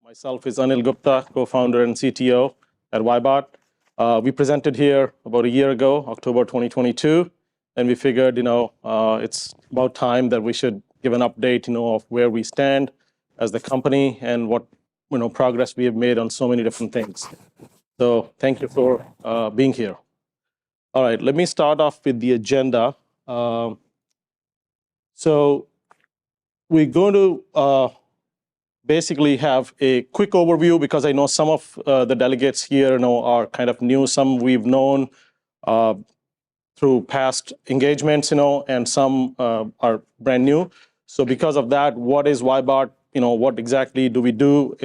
Myself is Anil Gupta, co-founder and CTO at Wyebot. We presented here about a year ago, October 2022, and we figured, it's about time that we should give an update, of where we stand as the company and what, progress we have made on so many different things. So thank you for being here. All right, let me start off with the agenda. So we're going to basically have a quick overview because I know some of the delegates here are kind of new. Some we've known through past engagements, and some are brand new. So because of that, what is Ybot? What exactly do we do,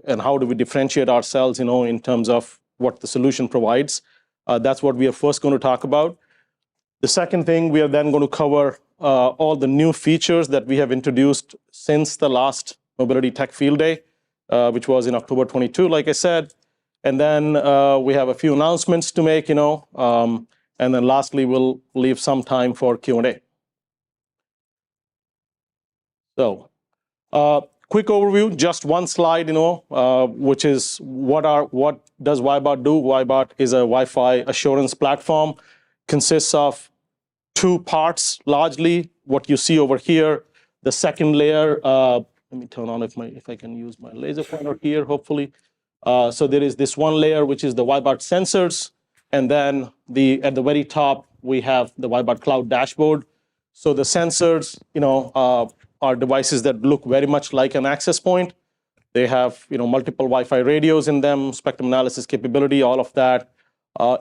and how do we differentiate ourselves, in terms of what the solution provides? That's what we are first going to talk about. The second thing, we are then going to cover all the new features that we have introduced since the last Mobility Tech Field Day, which was in October 22, like I said. And then we have a few announcements to make, and then lastly, we'll leave some time for Q&A. So, quick overview, just one slide, which is what does Wyebot do? Wyebot is a Wi-Fi assurance platform, consists of two parts, largely what you see over here. The second layer, let me turn on if I can use my laser pointer here, hopefully. So there is this one layer, which is the Ybot sensors, and then at the very top, we have the Ybot Cloud dashboard. So the sensors, are devices that look very much like an access point. They have, multiple Wi-Fi radios in them, spectrum analysis capability, all of that.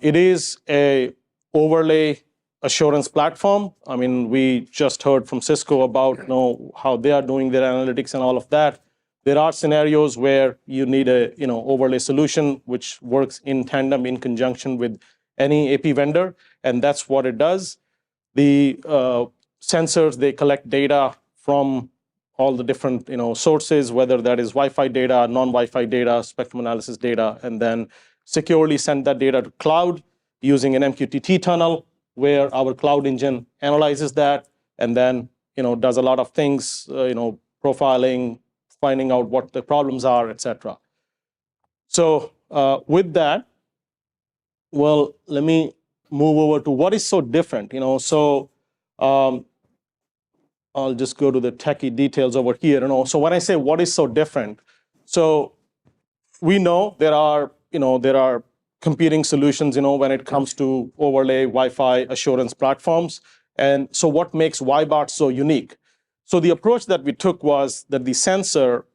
It is a overlay assurance platform. I mean, we just heard from Cisco about how they are doing their analytics and all of that. There are scenarios where you need a overlay solution which works in tandem, in conjunction with any AP vendor, and that's what it does. The sensors, they collect data from all the different sources, whether that is Wi-Fi data, non-Wi-Fi data, spectrum analysis data, and then securely send that data to cloud using an MQTT tunnel, where our cloud engine analyzes that and then does a lot of things, profiling, finding out what the problems are, etc. So with that, well, let me move over to what is so different. So I'll just go to the techie details over here. So when I say what is so different, so we know there are competing solutions, when it comes to overlay Wi-Fi assurance platforms. And so what makes Ybot so unique? So the approach that we took was that the sensor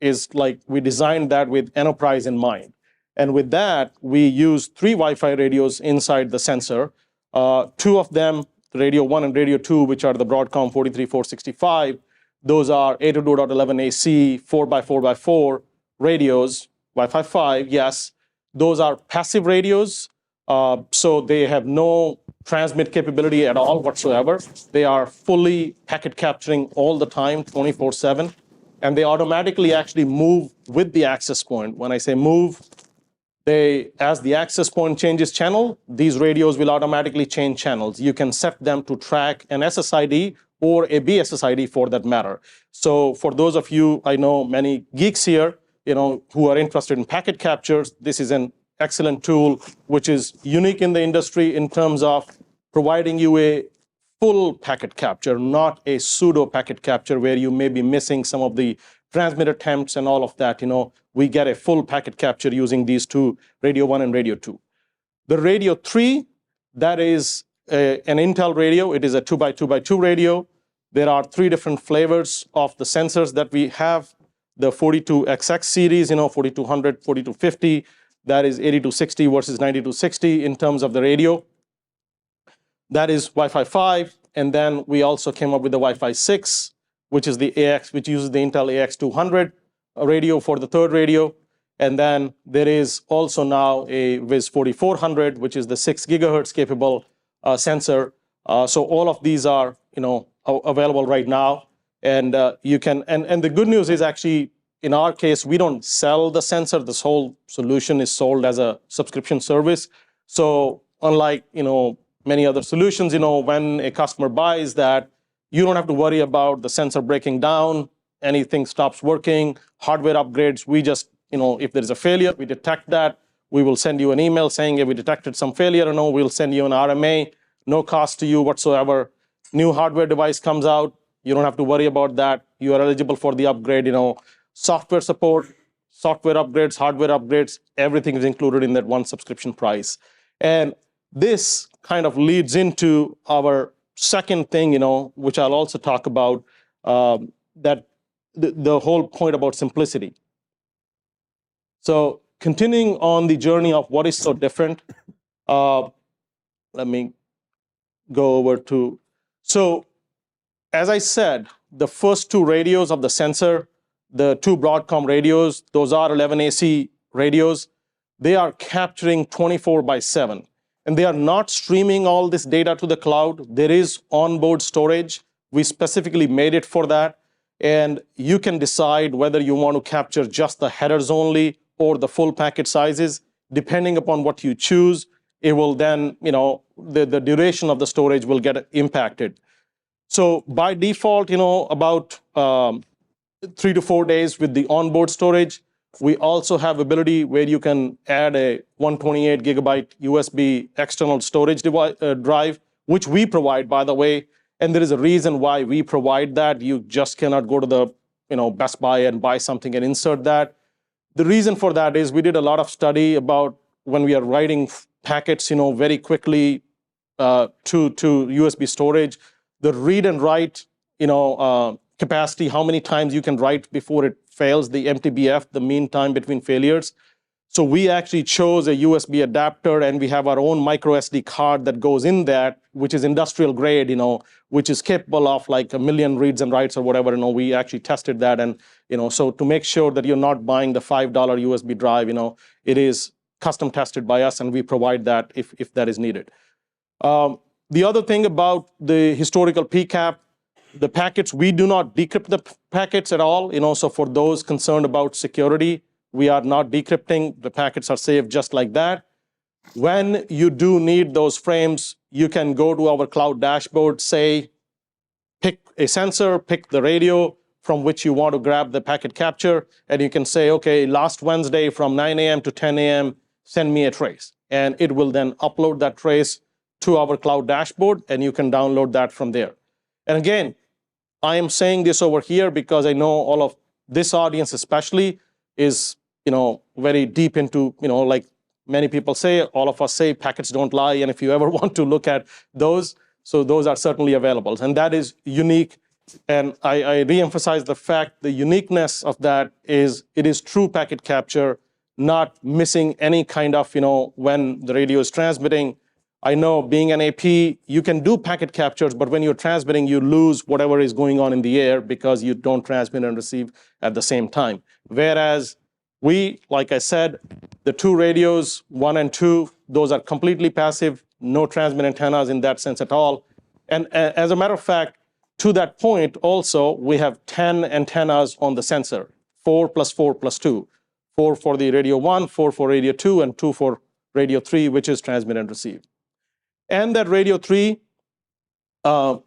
is we designed that with enterprise in mind. And with that, we use 3 Wi-Fi radios inside the sensor. 2 of them, Radio 1 and Radio 2, which are the Broadcom 43465, those are 802.11 AC, 4x4x4 radios, Wi-Fi 5, yes. Those are passive radios, so they have no transmit capability at all whatsoever. They are fully packet capturing all the time, 24/7, and they automatically actually move with the access point. When I say move, as the access point changes channel, these radios will automatically change channels. You can set them to track an SSID or a BSSID for that matter. So for those of you, I know many geeks here, who are interested in packet captures, this is an excellent tool which is unique in the industry in terms of providing you a full packet capture, not a pseudo packet capture where you may be missing some of the transmit attempts and all of that. We get a full packet capture using these 2, Radio 1 and Radio 2. The Radio 3, that is an Intel radio. It is a 2x2x2 radio. There are 3 different flavors of the sensors that we have. The 42XX series, 4200, 4250, that is 8260 versus 9260 in terms of the radio. That is Wi-Fi 5, and then we also came up with the Wi-Fi 6, which is the AX, which uses the Intel AX200 radio for the 3rd radio. And then there is also now a Wiz 4400, which is the 6 gigahertz capable sensor. So all of these are, available right now. And you can, and the good news is actually, in our case, we don't sell the sensor. This whole solution is sold as a subscription service. So unlike, many other solutions, when a customer buys that, you don't have to worry about the sensor breaking down anything stops working, hardware upgrades, we just, if there's a failure, we detect that. We will send you an email saying, we detected some failure, we'll send you an RMA, no cost to you whatsoever. New hardware device comes out, you don't have to worry about that. You are eligible for the upgrade, software support, software upgrades, hardware upgrades, everything is included in that one subscription price. And this kind of leads into our second thing, which I'll also talk about, that the whole point about simplicity. So continuing on the journey of what is so different, let me go over to, so as I said, the first two radios of the sensor, the two Broadcom radios, those are 11AC radios. They are capturing 24/7. And they are not streaming all this data to the cloud. There is onboard storage. We specifically made it for that. And you can decide whether you want to capture just the headers only or the full packet sizes. Depending upon what you choose, it will then, the duration of the storage will get impacted. So by default, about 3 to 4 days with the onboard storage. We also have ability where you can add a 128 gigabyte USB external storage drive, which we provide, by the way. And there is a reason why we provide that. You just cannot go to the Best Buy and buy something and insert that. The reason for that is we did a lot of study about when we are writing packets very quickly to USB storage, the read and write capacity, how many times you can write before it fails, the MTBF, the mean time between failures. So we actually chose a USB adapter, and we have our own micro SD card that goes in that, which is industrial grade, which is capable of like 1 million reads and writes or whatever. We actually tested that, and so to make sure that you're not buying the $5 USB drive, it is custom tested by us, and we provide that if that is needed. The other thing about the historical PCAP, the packets, we do not decrypt the packets at all. So for those concerned about security, we are not decrypting. The packets are saved just like that. When you do need those frames, you can go to our cloud dashboard, say, pick a sensor, pick the radio from which you want to grab the packet capture, and you can say, okay, last Wednesday from 9 a.m. to 10 a.m., send me a trace. And it will then upload that trace to our cloud dashboard, and you can download that from there. And again, I am saying this over here because I know all of this audience especially is, very deep into, like many people say, all of us say packets don't lie. And if you ever want to look at those, so those are certainly available. And that is unique. And I reemphasize the fact, the uniqueness of that is it is true packet capture, not missing any kind of, when the radio is transmitting. I know being an AP, you can do packet captures, but when you're transmitting, you lose whatever is going on in the air because you don't transmit and receive at the same time. Whereas we, like I said, the two radios, 1 and 2, those are completely passive, no transmit antennas in that sense at all. And as a matter of fact, to that point also, we have 10 antennas on the sensor, 4 plus 4 plus 2. 4 for the radio 1, 4 for radio 2, and 2 for radio 3, which is transmit and receive. And that radio 3, that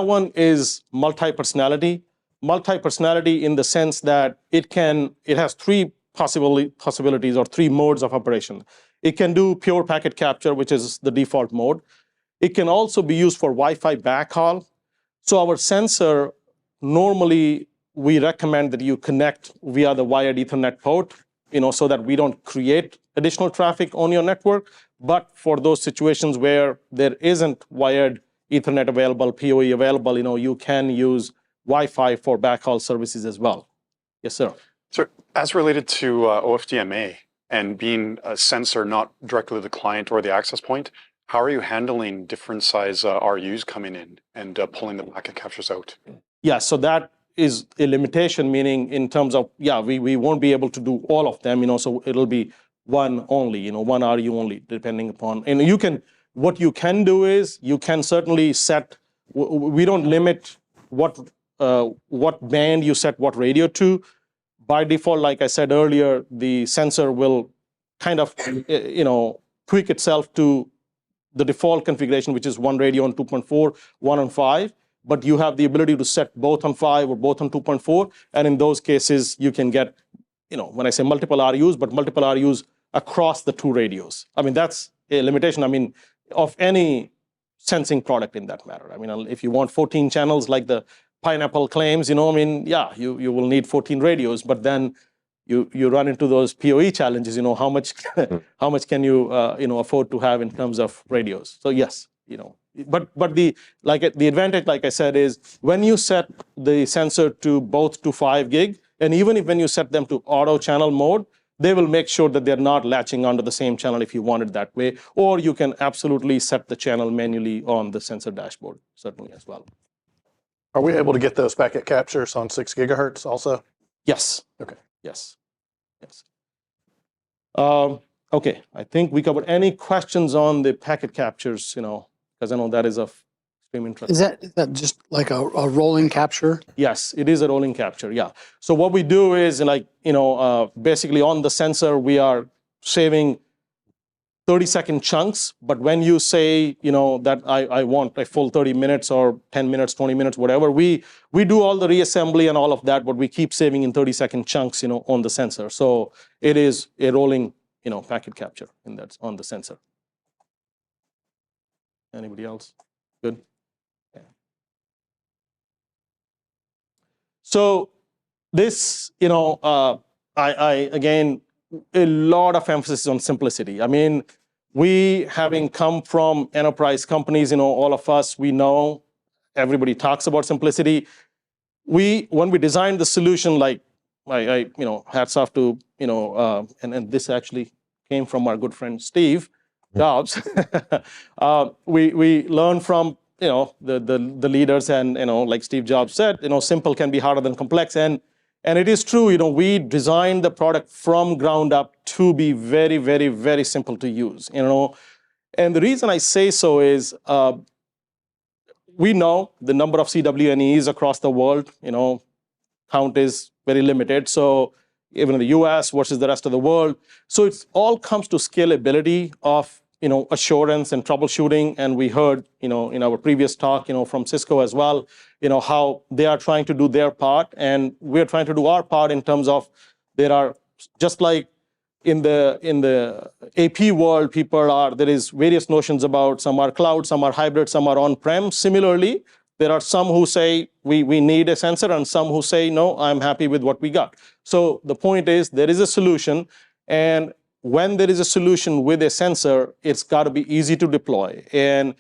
one is multi-personality. Multi-personality in the sense that it has 3 possibilities or 3 modes of operation. It can do pure packet capture, which is the default mode. It can also be used for Wi-Fi backhaul. So our sensor, normally we recommend that you connect via the wired Ethernet port, so that we don't create additional traffic on your network. But for those situations where there isn't wired Ethernet available, PoE available, you can use Wi-Fi for backhaul services as well. Yes, sir. So as related to OFDMA and being a sensor not directly the client or the access point, how are you handling different size RUs coming in and pulling the packet captures out? Yeah, so that is a limitation, meaning in terms of, we won't be able to do all of them, so it'll be one only, one RU only, depending upon, and what you can do is, you can certainly set, we don't limit what band you set what radio to. By default, like I said earlier, the sensor will kind of, tweak itself to the default configuration, which is 1 radio on 2.4, 1 on 5. but you have the ability to set both on 5 or both on 2.4. And in those cases, you can get, when I say multiple RUs, but multiple RUs across the 2 radios. I mean, that's a limitation, of any sensing product in that matter. If you want 14 channels like the Pineapple claims, you will need 14 radios, but then you run into those PoE challenges. How much can you afford to have in terms of radios? So yes, but the advantage, like I said, is when you set the sensor to both to 5 gig, and even when you set them to auto channel mode, they will make sure that they're not latching onto the same channel if you want it that way, or you can absolutely set the channel manually on the sensor dashboard, certainly as well. Are we able to get those packet captures on 6 gigahertz also? Yes. Okay. Yes. Okay, I think we covered. Any questions on the packet captures, because I know that is of extreme interest. Is that just like a rolling capture? Yes, it is a rolling capture, yeah. So what we do is basically on the sensor, we are saving 30-second chunks, but when you say, that I want a full 30 minutes or 10 minutes, 20 minutes, whatever, we do all the reassembly and all of that, but we keep saving in 30-second chunks, on the sensor. So it is a rolling, packet capture on the sensor. Anybody else? Good. Okay. So this, I again, a lot of emphasis on simplicity. We having come from enterprise companies, all of us, we know everybody talks about simplicity. When we designed the solution, like I hats off to, and this actually came from our good friend Steve Jobs. We learned from the leaders, and like Steve Jobs said, simple can be harder than complex, and it is true. We designed the product from ground up to be very, very, very simple to use. And the reason I say so is we know the number of CWNEs across the world. Count is very limited. So even in the US versus the rest of the world, so it all comes to scalability of assurance and troubleshooting. And we heard in our previous talk from Cisco as well, how they are trying to do their part, and we're trying to do our part in terms of there are, just like in the AP world, there is various notions about some are cloud, some are hybrid, some are on-prem. Similarly, there are some who say we need a sensor, and some who say no, I'm happy with what we got. So the point is there is a solution, and when there is a solution with a sensor, it's got to be easy to deploy. And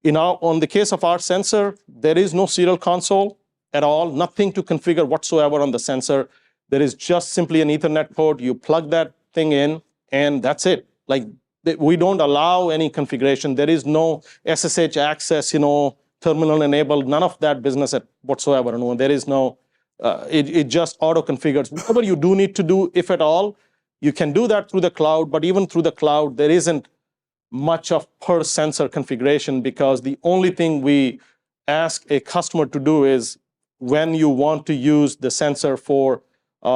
on the case of our sensor, there is no serial console at all, nothing to configure whatsoever on the sensor. There is just simply an Ethernet port. You plug that thing in, and that's it. Like, we don't allow any configuration. There is no SSH access, terminal enabled, none of that business whatsoever. No, there is no, it just auto configures. Whatever you do need to do, if at all, you can do that through the cloud, but even through the cloud, there isn't much of per sensor configuration, because the only thing we ask a customer to do is when you want to use the sensor for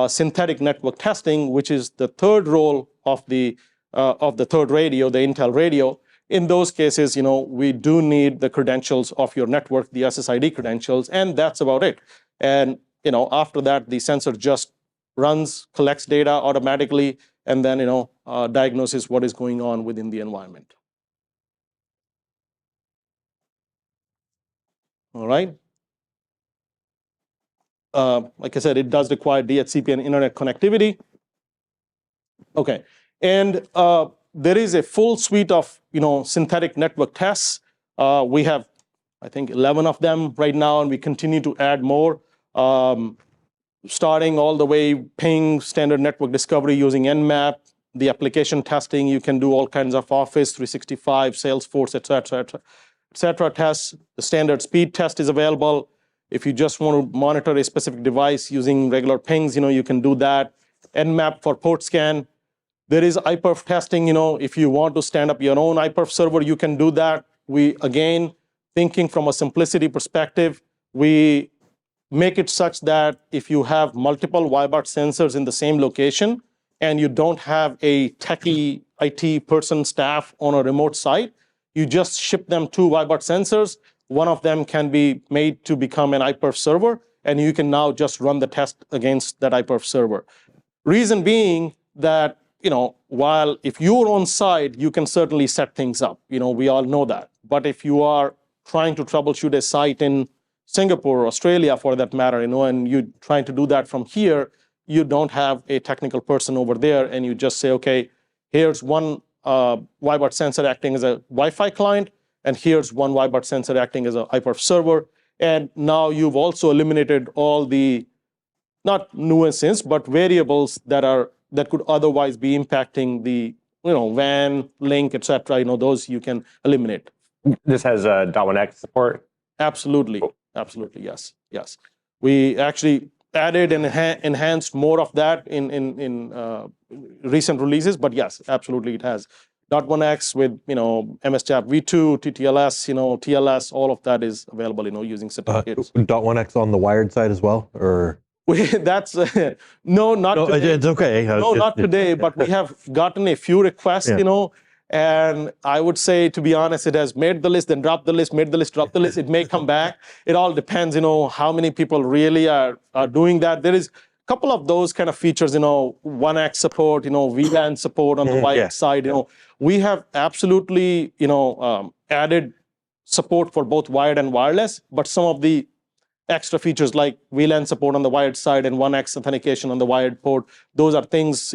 synthetic network testing, which is the third role of the third radio, the Intel radio. In those cases, we do need the credentials of your network, the SSID credentials, and that's about it. And after that, the sensor just runs, collects data automatically, and then diagnoses what is going on within the environment. All right. Like I said, it does require DHCP and internet connectivity. Okay, and there is a full suite of synthetic network tests. We have, I think, 11 of them right now, and we continue to add more. Starting all the way ping, standard network discovery using Nmap, the application testing. You can do all kinds of Office 365, Salesforce, etc. tests. The standard speed test is available. If you just want to monitor a specific device using regular pings, you can do that. Nmap for port scan. There is iPerf testing. If you want to stand up your own iPerf server, you can do that. We, again, thinking from a simplicity perspective, we make it such that if you have multiple Ybot sensors in the same location and you don't have a techie IT person staff on a remote site, you just ship them two Ybot sensors. one of them can be made to become an iPerf server, and you can now just run the test against that iPerf server. Reason being that, while if you're on site, you can certainly set things up. We all know that. But if you are trying to troubleshoot a site in Singapore, Australia, for that matter, and you're trying to do that from here, you don't have a technical person over there, and you just say, okay, here's one Ybot sensor acting as a Wi-Fi client, and here's one Ybot sensor acting as a iPerf server. And now you've also eliminated all the, not nuances, but variables that could otherwise be impacting the WAN, link, etc. Those you can eliminate. This has .1x support? Absolutely. Absolutely, yes. We actually added and enhanced more of that in recent releases, but yes, absolutely it has. .1x with MSCHAP v2, TTLS, TLS, all of that is available, using certificates. .1x on the wired side as well, or? That's no, not today. It's okay. No, not today, but we have gotten a few requests, and I would say, to be honest, it has made the list, then dropped the list, made the list, dropped the list. It may come back. It all depends, how many people really are doing that. There is a couple of those kind of features, 1x support, VLAN support on the wired side. We have absolutely, added support for both wired and wireless, but some of the extra features like VLAN support on the wired side and 1x authentication on the wired port, those are things,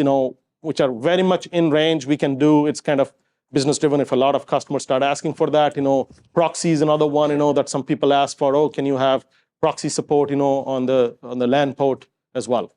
which are very much in range. We can do. It's kind of business driven. If a lot of customers start asking for that, proxy is another one, that some people ask for. Oh, can you have proxy support, on the LAN port as well?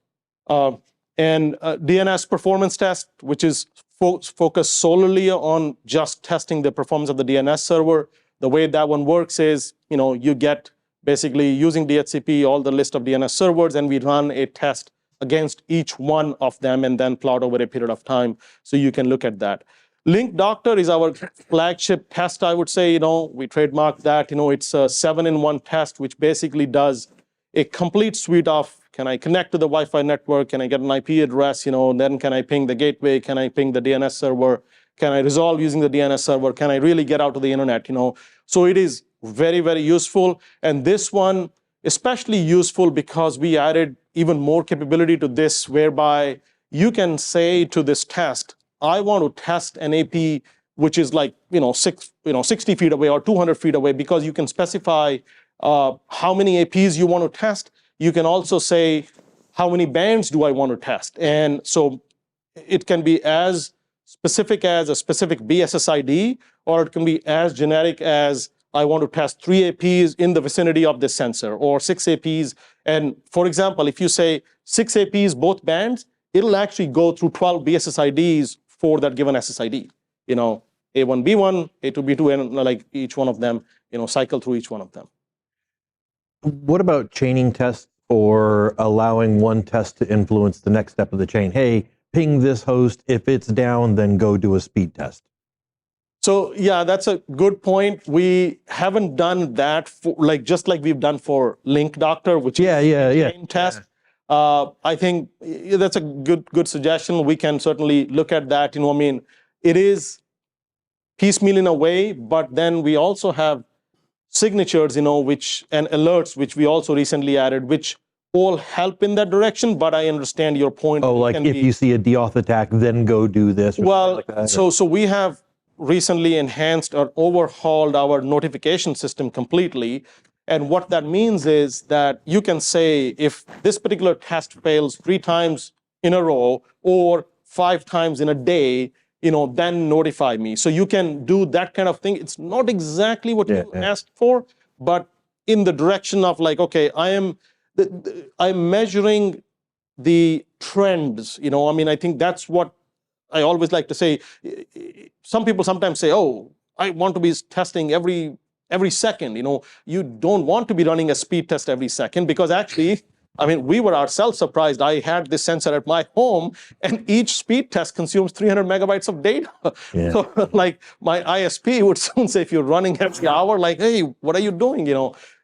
And DNS performance test, which is focused solely on just testing the performance of the DNS server. The way that one works is, you get basically using DHCP all the list of DNS servers, and we run a test against each one of them and then plot over a period of time, so you can look at that. Link Doctor is our flagship test, I would say. We trademarked that. It's a 7-in-1 test, which basically does a complete suite of, can I connect to the Wi-Fi network? Can I get an IP address? Then can I ping the gateway? Can I ping the DNS server? Can I resolve using the DNS server? Can I really get out to the internet? So it is very, very useful. And this one, especially useful because we added even more capability to this, whereby you can say to this test, I want to test an AP which is like 60 feet away or 200 feet away, because you can specify how many APs you want to test. You can also say how many bands do I want to test, and so it can be as specific as a specific BSSID, or it can be as generic as I want to test 3 APs in the vicinity of this sensor, or 6 APs. And for example, if you say 6 APs, both bands, it'll actually go through 12 BSSIDs for that given SSID. A1, B1, A2, B2, and like each one of them, cycle through each one of them. What about chaining tests, or allowing one test to influence the next step of the chain? Hey, ping this host. If it's down, then go do a speed test. So yeah, that's a good point. We haven't done that for just like we've done for Link Doctor, which is a chain test. I think that's a good suggestion. We can certainly look at that. It is piecemeal in a way, but then we also have signatures, and alerts, which we also recently added, which all help in that direction. But I understand your point. Oh, like if you see a deauth attack, then go do this. Well, like that, so we have recently enhanced or overhauled our notification system completely. And what that means is that you can say, if this particular test fails 3 times in a row or 5 times in a day, then notify me. So you can do that kind of thing. It's not exactly what you asked for, but in the direction of okay, I'm measuring the trends. I think that's what I always like to say. Some people sometimes say, oh, I want to be testing every second. You don't want to be running a speed test every second, because actually, we were ourselves surprised. I had this sensor at my home, and each speed test consumes 300 megabytes of data. Yeah. So my ISP would soon say, if you're running every hour, hey, what are you doing?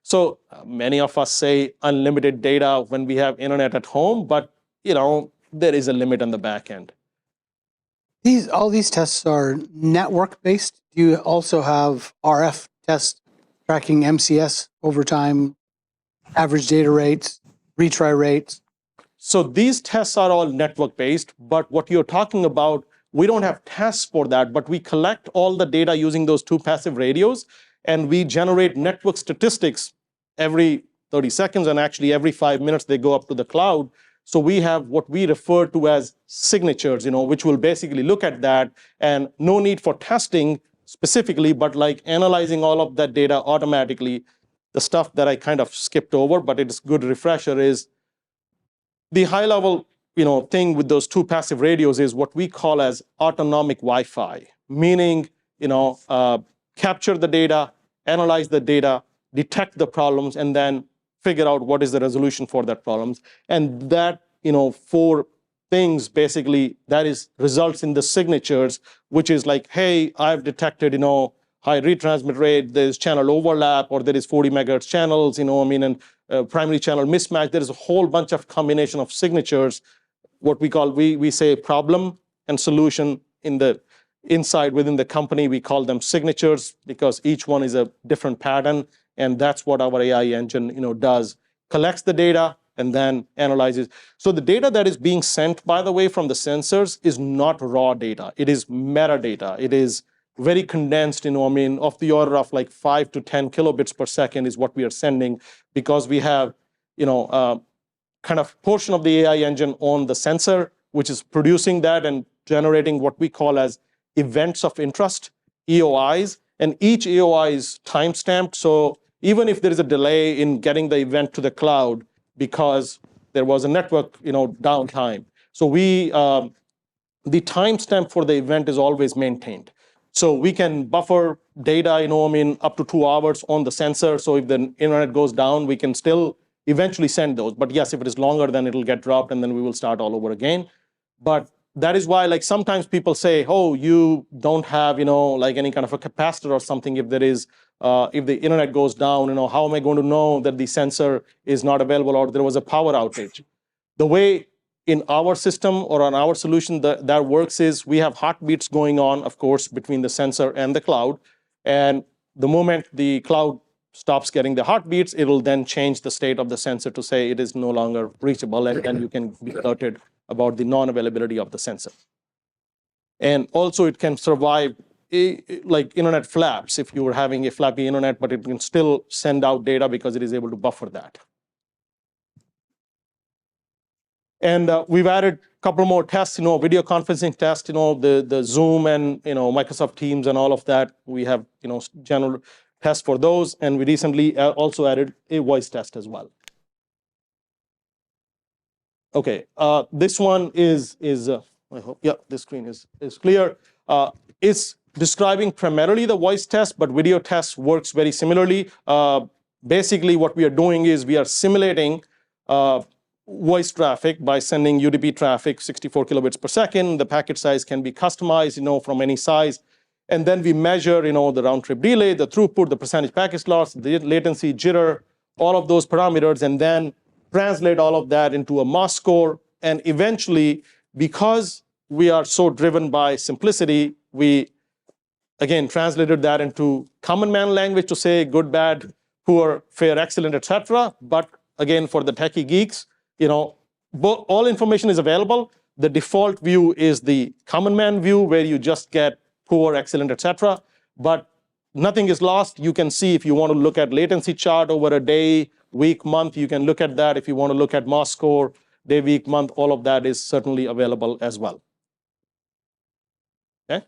So many of us say unlimited data when we have internet at home, but there is a limit on the back end. All these tests are network based. Do you also have RF test tracking MCS over time, average data rates, retry rates? So these tests are all network-based, but what you're talking about, we don't have tests for that, but we collect all the data using those two passive radios, and we generate network statistics every 30 seconds, and actually every 5 minutes they go up to the cloud. So we have what we refer to as signatures, which will basically look at that, and no need for testing specifically, but like analyzing all of that data automatically. The stuff that I kind of skipped over, but it's good refresher, is the high level thing with those two passive radios is what we call as autonomic Wi-Fi, meaning capture the data, analyze the data, detect the problems, and then figure out what is the resolution for that problems. And that, four things basically, that is results in the signatures, which is like, hey, I've detected, high retransmit rate, there's channel overlap, or there is 40 megahertz channels, and primary channel mismatch. There is a whole bunch of combination of signatures, what we call, we say problem and solution within the company. We call them signatures because each one is a different pattern, and that's what our AI engine does. Collects the data and then analyzes. So the data that is being sent, by the way, from the sensors is not raw data. It is metadata. It is very condensed, of the order of like 5 to 10 kilobits per second is what we are sending, because we have, kind of portion of the AI engine on the sensor, which is producing that and generating what we call as events of interest, EOIs, and each EOI is timestamped. So even if there is a delay in getting the event to the cloud because there was a network, downtime, so the timestamp for the event is always maintained. So we can buffer data, up to 2 hours on the sensor. So if the internet goes down, we can still eventually send those. But yes, if it is longer, then it'll get dropped, and then we will start all over again. But that is why, like, sometimes people say, oh, you don't have, like any kind of a capacitor or something. If there is, if the internet goes down, how am I going to know that the sensor is not available or there was a power outage? The way in our system or on our solution that works is we have heartbeats going on, of course, between the sensor and the cloud. And the moment the cloud stops getting the heartbeats, it will then change the state of the sensor to say it is no longer reachable, and then you can be alerted about the non-availability of the sensor. And also it can survive like internet flaps. If you were having a flappy internet, but it can still send out data because it is able to buffer that. And we've added a couple more tests, video conferencing test, the Zoom and Microsoft Teams and all of that. We have general tests for those, and we recently also added a voice test as well. Okay, this one is I hope, yeah, this screen is clear. It's describing primarily the voice test, but video test works very similarly. Basically, what we are doing is we are simulating voice traffic by sending UDP traffic 64 kilobits per second. The packet size can be customized, from any size. And then we measure, the round trip delay, the throughput, the percentage packet loss, the latency, jitter, all of those parameters, and then translate all of that into a MOS score. And eventually, because we are so driven by simplicity, we, again, translated that into common man language to say good, bad, poor, fair, excellent, etc. But again, for the techie geeks, all information is available. The default view is the common man view, where you just get poor, excellent, etc. But nothing is lost. You can see if you want to look at latency chart over a day, week, month, you can look at that. If you want to look at MOS score, day, week, month, all of that is certainly available as well. Okay.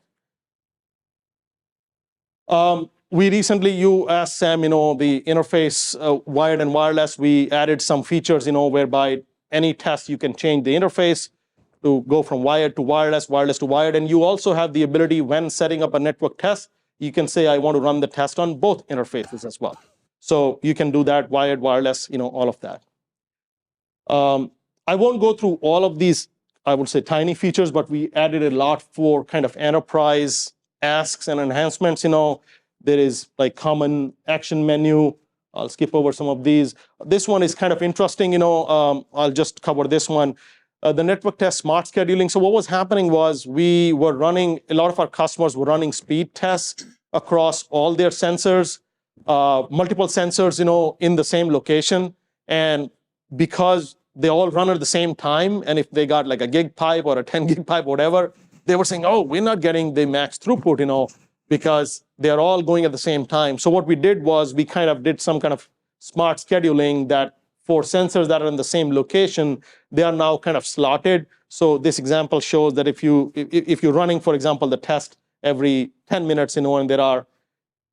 We recently, you asked Sam, the interface, wired and wireless, we added some features, whereby any test you can change the interface to go from wired to wireless, wireless to wired. And you also have the ability, when setting up a network test, you can say, I want to run the test on both interfaces as well. So you can do that, wired, wireless, all of that. I won't go through all of these, I would say, tiny features, but we added a lot for kind of enterprise asks and enhancements. There is like common action menu. I'll skip over some of these. This one is kind of interesting. I'll just cover this one. The network test smart scheduling. So what was happening was we were running, a lot of our customers were running speed tests across all their sensors. multiple sensors, in the same location. And because they all run at the same time, and if they got like a gig pipe or a 10 gig pipe, whatever, they were saying, oh, we're not getting the max throughput, because they're all going at the same time. So what we did was we kind of did some kind of smart scheduling that for sensors that are in the same location, they are now kind of slotted. So this example shows that if you're running, for example, the test every 10 minutes, and there are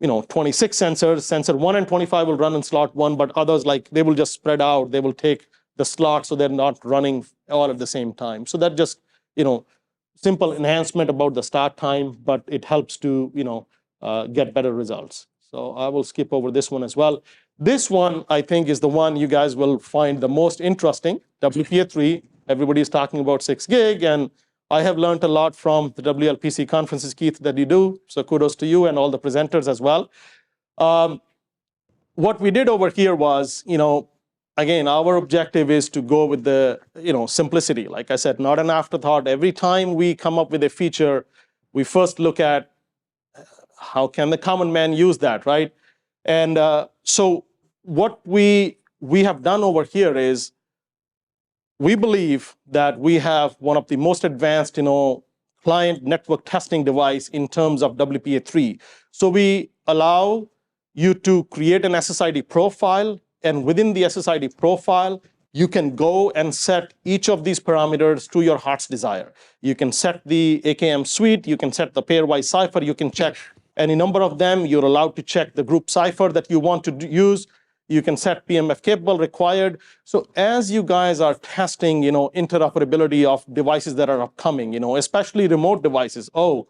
26 sensors, sensor 1 and 25 will run in slot 1, but others, like, they will just spread out. They will take the slot so they're not running all at the same time. So that just, simple enhancement about the start time, but it helps to, get better results. So I will skip over this one as well. This one, I think, is the one you guys will find the most interesting, WPA3. Everybody is talking about 6 gig, and I have learned a lot from the WLPC conferences, Keith, that you do. So kudos to you and all the presenters as well. What we did over here was, again, our objective is to go with the, simplicity. Like I said, not an afterthought. Every time we come up with a feature, we first look at how can the common man use that, right? And so what we have done over here is we believe that we have one of the most advanced, client network testing device in terms of WPA3. So we allow you to create an SSID profile, and within the SSID profile, you can go and set each of these parameters to your heart's desire. You can set the AKM suite, you can set the pairwise cipher, you can check any number of them. You're allowed to check the group cipher that you want to use. You can set PMF capable required. So as you guys are testing, interoperability of devices that are upcoming, especially remote devices. Oh,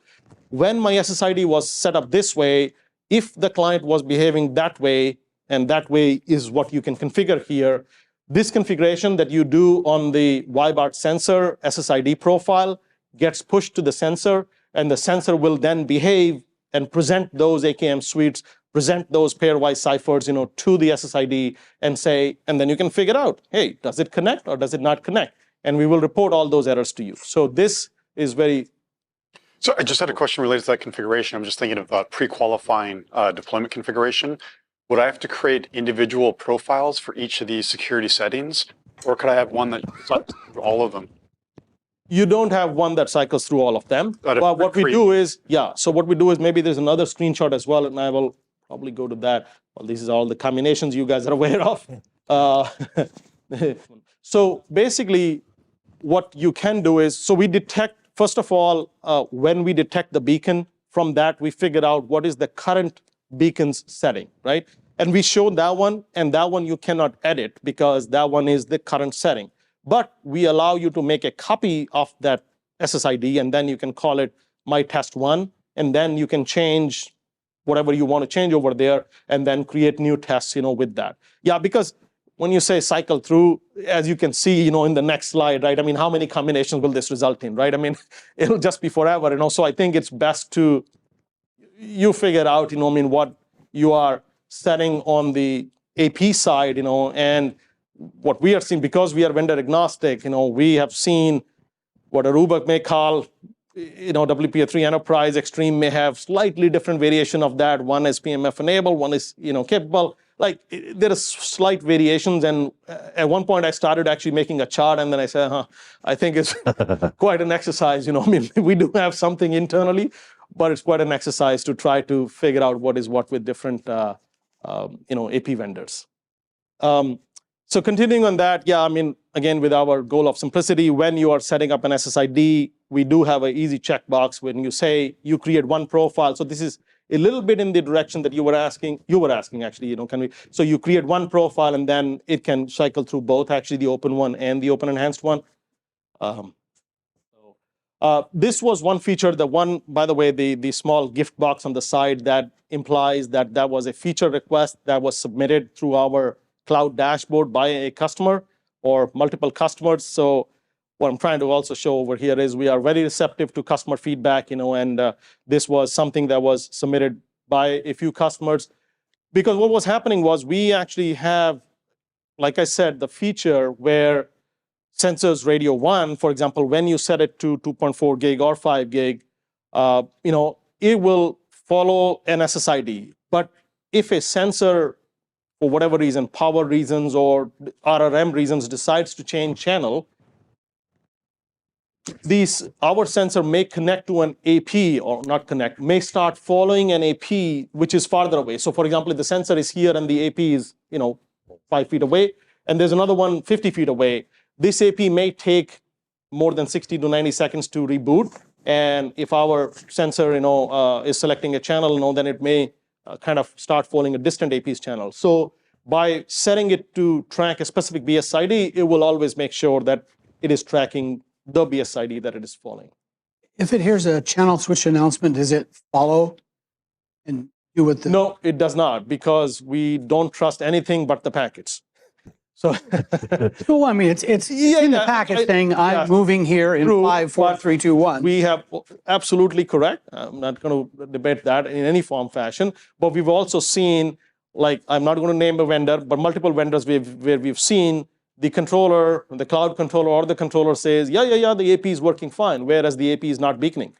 when my SSID was set up this way, if the client was behaving that way, and that way is what you can configure here, this configuration that you do on the Ybot sensor SSID profile gets pushed to the sensor, and the sensor will then behave and present those AKM suites, present those pairwise ciphers, to the SSID and say, and then you can figure out, hey, does it connect or does it not connect? And we will report all those errors to you. So this is very. So I just had a question related to that configuration. I'm just thinking of pre-qualifying deployment configuration. Would I have to create individual profiles for each of these security settings, or could I have one that cycles through all of them? You don't have one that cycles through all of them. But what we do is, so what we do is, maybe there's another screenshot as well, and I will probably go to that. Well, this is all the combinations you guys are aware of. So basically, what you can do is, so we detect, first of all, when we detect the beacon, from that we figure out what is the current beacon's setting, right? And we show that one, and that one you cannot edit because that one is the current setting. But we allow you to make a copy of that SSID, and then you can call it my test one, and then you can change whatever you want to change over there, and then create new tests, with that. Yeah, because when you say cycle through, as you can see, in the next slide, right? I mean, how many combinations will this result in, right? I mean, it'll just be forever, So I think it's best to you figure out, what you are setting on the AP side, and what we are seeing, because we are vendor agnostic, we have seen what Aruba may call, WPA3 Enterprise. Extreme may have slightly different variation of that. One is PMF enabled, one is, capable. Like, there are slight variations. And at one point I started actually making a chart, and then I said, I think it's quite an exercise. I mean, we do have something internally, but it's quite an exercise to try to figure out what is what with different, AP vendors. So continuing on that, I mean, again, with our goal of simplicity, when you are setting up an SSID, we do have an easy checkbox when you say you create one profile. So this is a little bit in the direction that you were asking actually, can we, so you create one profile and then it can cycle through both, actually, the open one and the open enhanced one. This was one feature, by the way, the small gift box on the side that implies that that was a feature request that was submitted through our cloud dashboard by a customer or multiple customers. So what I'm trying to also show over here is we are very receptive to customer feedback, and this was something that was submitted by a few customers. Because what was happening was we actually have, like I said, the feature where sensors radio 1, for example, when you set it to 2.4 gig or 5 gig, it will follow an SSID. But if a sensor, for whatever reason, power reasons or RRM reasons, decides to change channel, our sensor may connect to an AP, or not connect, may start following an AP which is farther away. So for example, if the sensor is here and the AP is 5 feet away, and there's another one 50 feet away, this AP may take more than 60 to 90 seconds to reboot. And if our sensor is selecting a channel, then it may kind of start following a distant AP's channel. So by setting it to track a specific BSID, it will always make sure that it is tracking the BSID that it is following. If it hears a channel switch announcement, does it follow and do what the... No, it does not, because we don't trust anything but the packets. So, Well, I mean, it's in the packet saying, I'm moving here in True, 5, 4, 3, 2, 1. we have absolutely correct. I'm not going to debate that in any form, fashion. But we've also seen, like, I'm not going to name a vendor, but multiple vendors where we've seen the controller, the cloud controller or the controller says, yeah, the AP is working fine, whereas the AP is not beaconing.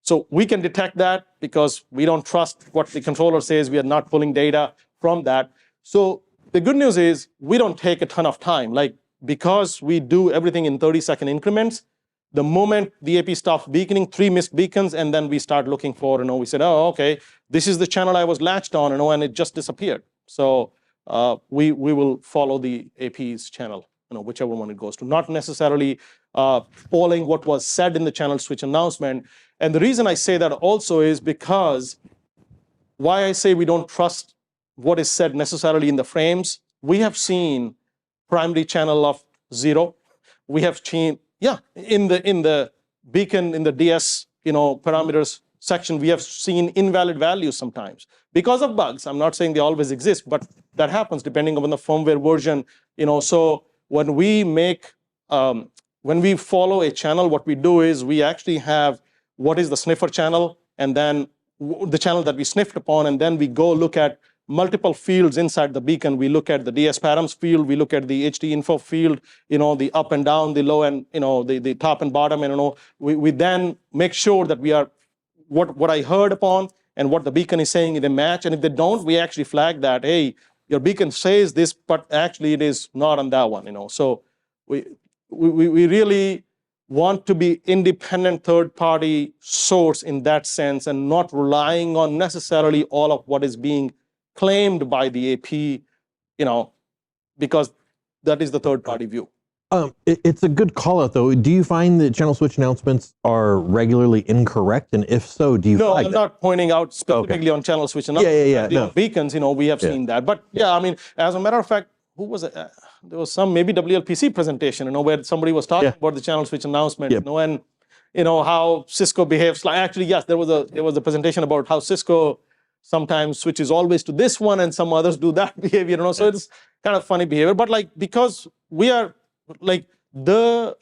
So we can detect that because we don't trust what the controller says. We are not pulling data from that. So the good news is we don't take a ton of time. Like, because we do everything in 30-second increments, the moment the AP stops beaconing, 3 missed beacons, and then we start looking for, we said, oh, okay, this is the channel I was latched on, and it just disappeared. So we will follow the AP's channel, whichever one it goes to, not necessarily following what was said in the channel switch announcement. And the reason I say that also is because why I say we don't trust what is said necessarily in the frames. We have seen primary channel of 0. We have seen, in the beacon, in the DS, parameters section, we have seen invalid values sometimes because of bugs. I'm not saying they always exist, but that happens depending on the firmware version. So when we when we follow a channel, what we do is we actually have what is the sniffer channel, and then the channel that we sniffed upon, and then we go look at multiple fields inside the beacon. We look at the DS params field, we look at the HD info field, the up and down, the low and the top and bottom, and we then make sure that we are what I heard upon and what the beacon is saying, they match. And if they don't, we actually flag that, hey, your beacon says this, but actually it is not on that one. So we really want to be independent third-party source in that sense, and not relying on necessarily all of what is being claimed by the AP, because that is the third-party view. It's a good call out, though. Do you find that channel switch announcements are regularly incorrect? And if so, do you No, flag I'm that? not pointing out specifically on channel switch announcements. Yeah. No. Beacons, we have seen that. But yeah, I mean, as a matter of fact, who was it? There was some maybe WLPC presentation, where somebody was talking about the channel switch announcement, and how Cisco behaves. Actually, yes, there was a presentation about how Cisco sometimes switches always to this one, and some others do that behavior. So it's kind of funny behavior. But because we are the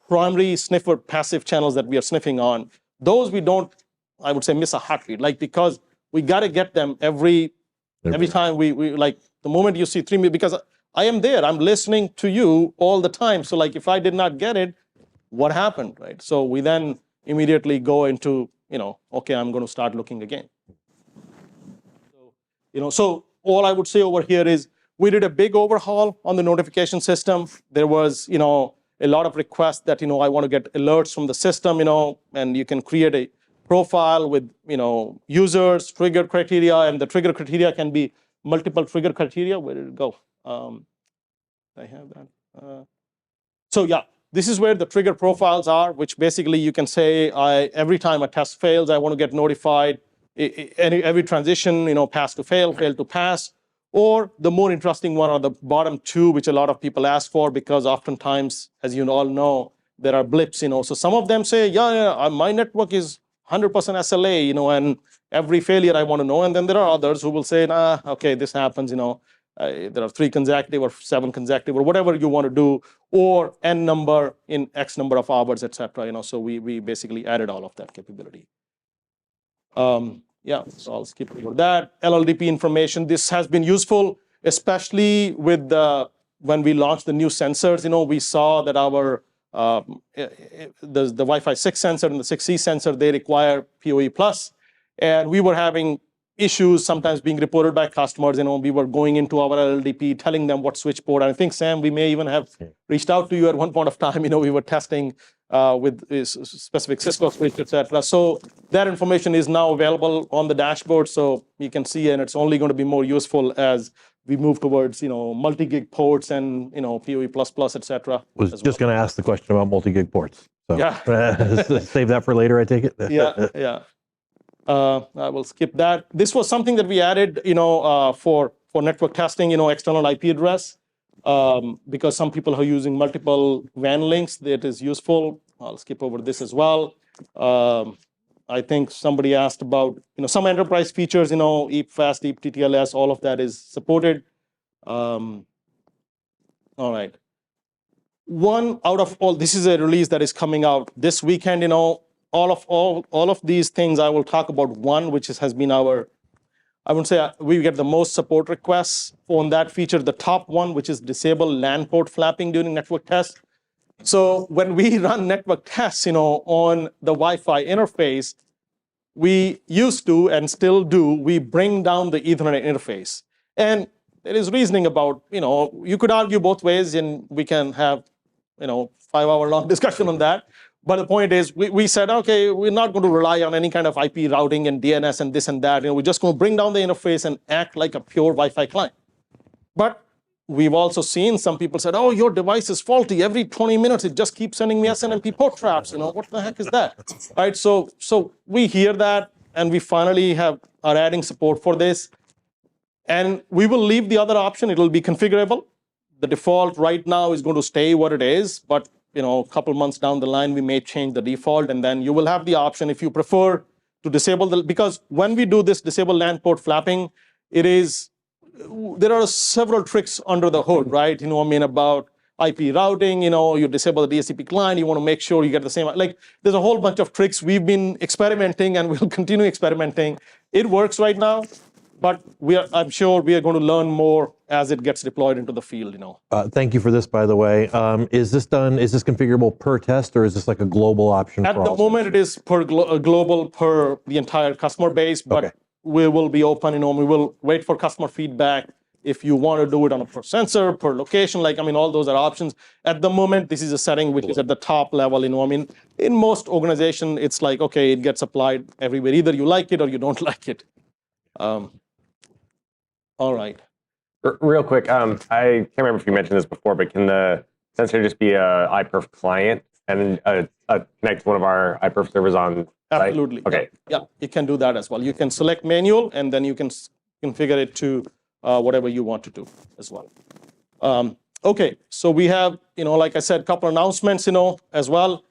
primary sniffer passive channels that we are sniffing on, those we don't, I would say, miss a heartbeat. Because we got to get them every time we the moment you see 3, because I am there, I'm listening to you all the time. So if I did not get it, what happened, right? So we then immediately go into, okay, I'm going to start looking again. So all I would say over here is we did a big overhaul on the notification system. There was, a lot of requests that, I want to get alerts from the system, and you can create a profile with, users, trigger criteria, and the trigger criteria can be multiple trigger criteria. Where did it go? I have that. So yeah, this is where the trigger profiles are, which basically you can say, every time a test fails, I want to get notified. Every transition, pass to fail, fail to pass. Or the more interesting one are the bottom 2, which a lot of people ask for, because oftentimes, as you all know, there are blips. So some of them say, my network is 100% SLA, and every failure I want to know. And then there are others who will say, okay, this happens, there are 3 consecutive or 7 consecutive or whatever you want to do, or N number in X number of hours, etc. So we basically added all of that capability. So I'll skip over that. LLDP information, this has been useful, especially with when we launched the new sensors. We saw that our the Wi-Fi 6 sensor and the 6E sensor, they require PoE+. And we were having issues sometimes being reported by customers. We were going into our LLDP, telling them what switch port. I think, Sam, we may even have reached out to you at one point of time. We were testing with specific Cisco switch, etc. So that information is now available on the dashboard, so you can see, and it's only going to be more useful as we move towards multi-gig ports and PoE++, etc. Was just going to ask the question about multi-gig ports. So Yeah. save that for later, I take it. Yeah. I will skip that. This was something that we added, for network testing, external IP address, because some people are using multiple WAN links. That is useful. I'll skip over this as well. I think somebody asked about, some enterprise features, EAP-Fast, EAP-TTLS, all of that is supported. All right. One out of all, this is a release that is coming out this weekend, all of these things I will talk about one, which has been our, I would say we get the most support requests on that feature. The top one, which is disable LAN port flapping during network tests. So when we run network tests, on the Wi-Fi interface, we used to and still do, we bring down the Ethernet interface. And there is reasoning about, you could argue both ways, and we can have, 5-hour-long discussion on that. But the point is, we said, okay, we're not going to rely on any kind of IP routing and DNS and this and that. We're just going to bring down the interface and act like a pure Wi-Fi client. But we've also seen some people said, oh, your device is faulty. Every 20 minutes, it just keeps sending me SNMP port traps. What the heck is that? Right? So we hear that, and we finally are adding support for this. And we will leave the other option. It will be configurable. The default right now is going to stay what it is, but a couple months down the line, we may change the default, and then you will have the option if you prefer to disable because when we do this disable LAN port flapping, there are several tricks under the hood, right? About IP routing, you disable the DHCP client, you want to make sure you get the same, there's a whole bunch of tricks. We've been experimenting and we'll continue experimenting. It works right now, but I'm sure we are going to learn more as it gets deployed into the field, Thank you for this, by the way. Is this configurable per test, or is this like a global option? At the moment, it is global per the entire customer base, but okay. We will be open, we will wait for customer feedback. If you want to do it on a per sensor, per location, all those are options. At the moment, this is a setting which is at the top level, in most organizations, it's like, okay, it gets applied everywhere. Either you like it or you don't like it. All right. Real quick, I can't remember if you mentioned this before, but can the sensor just be a iPerf client and then connect to one of our iPerf servers on site? Absolutely. Okay. Yeah, you can do that as well. You can select manual, and then you can configure it to whatever you want to do as well. Okay, so we have, like I said, a couple announcements, as well.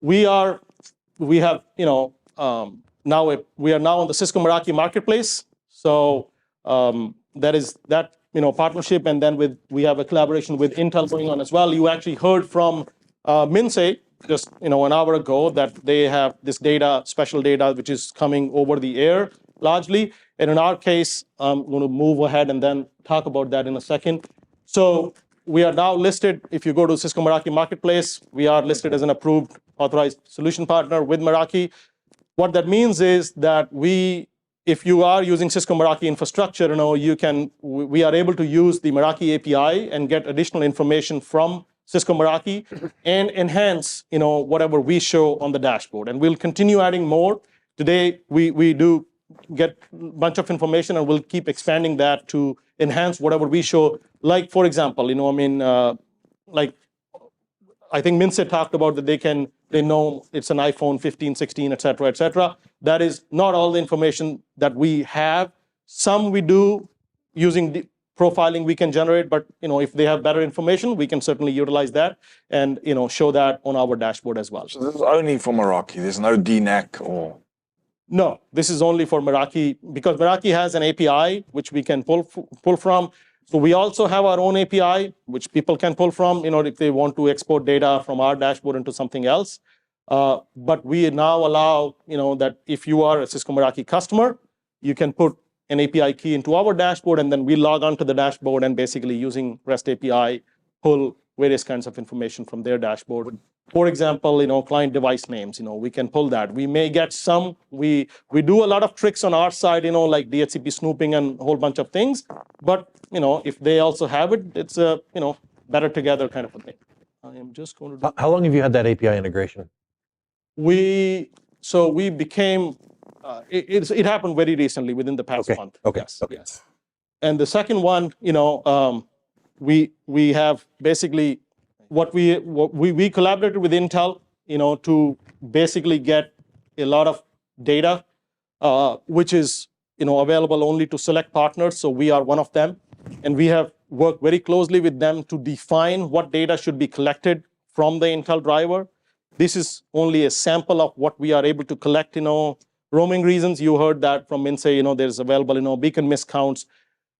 We are now on the Cisco Meraki marketplace. So that is that partnership, and then we have a collaboration with Intel going on as well. You actually heard from Minsei just an hour ago that they have this data, special data, which is coming over the air largely. And in our case, I'm going to move ahead and then talk about that in a second. So we are now listed. If you go to Cisco Meraki marketplace, we are listed as an approved authorized solution partner with Meraki. What that means is that if you are using Cisco Meraki infrastructure, we are able to use the Meraki API and get additional information from Cisco Meraki and enhance, whatever we show on the dashboard. And we'll continue adding more. Today, we do get a bunch of information, and we'll keep expanding that to enhance whatever we show. Like, for example, I think Minsei talked about that they know it's an iPhone 15, 16, et cetera. That is not all the information that we have. Some we do using the profiling we can generate, but if they have better information, we can certainly utilize that and show that on our dashboard as well. So this is only for Meraki. There's no DNAC or. No, this is only for Meraki because Meraki has an API which we can pull from. So we also have our own API which people can pull from, if they want to export data from our dashboard into something else. But we now allow, that if you are a Cisco Meraki customer, you can put an API key into our dashboard, and then we log onto the dashboard and basically using REST API, pull various kinds of information from their dashboard For example, client device names, we can pull that. We may get some, we do a lot of tricks on our side, like DHCP snooping and a whole bunch of things. But, if they also have it, it's a, better together kind of a thing. I am just going to do. How long have you had that API integration? We became, it happened very recently within the past month. Okay. Yes, Okay. yes. And the second one, we have basically what we collaborated with Intel, to basically get a lot of data, which is available only to select partners. So we are one of them, and we have worked very closely with them to define what data should be collected from the Intel driver. This is only a sample of what we are able to collect. Roaming reasons, you heard that from Minse. There's available beacon miscounts.